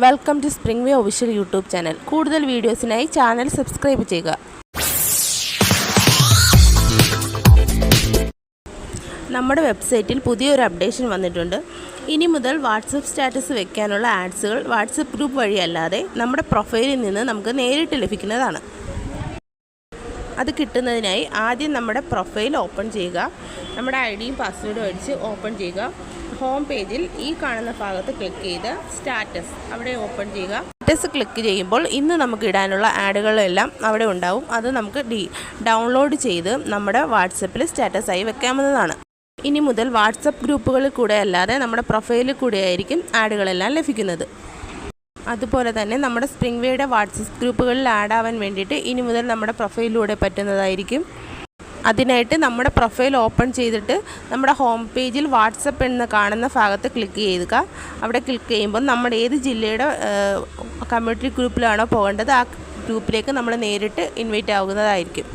Welcome to Spring Way official YouTube channel. കൂടുതൽ വീഡിയോസിനായി channel subscribe ചെയ്യുക. നമ്മുടെ വെബ്സൈറ്റിൽ പുതിയൊരു അപ്ഡേഷൻ വന്നിട്ടുണ്ട്. ഇനി മുതൽ വാട്സപ്പ് സ്റ്റാറ്റസ് വെക്കാനുള്ള ആഡ്സുകൾ വാട്സപ്പ് ഗ്രൂപ്പ് വഴിയല്ലാതെ നമ്മുടെ പ്രൊഫൈലിൽ നിന്ന് നമുക്ക് നേരിട്ട് ലഭിക്കുന്നതാണ്. അത് കിട്ടുന്നതിനായി ആദ്യം നമ്മുടെ പ്രൊഫൈൽ ഓപ്പൺ ചെയ്യുക. നമ്മുടെ ഐഡിയും പാസ്വേഡും അടിച്ച് ഓപ്പൺ ചെയ്യുക. ഹോം പേജിൽ ഈ കാണുന്ന ഭാഗത്ത് ക്ലിക്ക് ചെയ്ത് സ്റ്റാറ്റസ് അവിടെ ഓപ്പൺ ചെയ്യുക. സ്റ്റാറ്റസ് ക്ലിക്ക് ചെയ്യുമ്പോൾ ഇന്ന് നമുക്ക് ഇടാനുള്ള ആഡുകളെല്ലാം അവിടെ ഉണ്ടാവും. അത് നമുക്ക് ഡൗൺലോഡ് ചെയ്ത് നമ്മുടെ വാട്സപ്പിൽ സ്റ്റാറ്റസായി വെക്കാവുന്നതാണ്. ഇനി മുതൽ വാട്സപ്പ് ഗ്രൂപ്പുകളിൽ കൂടെ അല്ലാതെ നമ്മുടെ പ്രൊഫൈലിൽ കൂടെ ആയിരിക്കും ആഡുകളെല്ലാം ലഭിക്കുന്നത്. അതുപോലെ തന്നെ നമ്മുടെ സ്പ്രിംഗ് വേയുടെ വാട്സപ്പ് ഗ്രൂപ്പുകളിൽ ആഡ് ആവാൻ വേണ്ടിയിട്ട് ഇനി മുതൽ നമ്മുടെ പ്രൊഫൈലിലൂടെ പറ്റുന്നതായിരിക്കും. അതിനായിട്ട് നമ്മുടെ പ്രൊഫൈൽ ഓപ്പൺ ചെയ്തിട്ട് നമ്മുടെ ഹോം പേജിൽ വാട്സപ്പ് എന്ന് കാണുന്ന ഭാഗത്ത് ക്ലിക്ക് ചെയ്യുക. അവിടെ ക്ലിക്ക് ചെയ്യുമ്പോൾ നമ്മുടെ ഏത് ജില്ലയുടെ കമ്മ്യൂണിറ്റി ഗ്രൂപ്പിലാണോ പോകേണ്ടത് ആ ഗ്രൂപ്പിലേക്ക് നമ്മൾ നേരിട്ട് ഇൻവൈറ്റ് ആവുന്നതായിരിക്കും.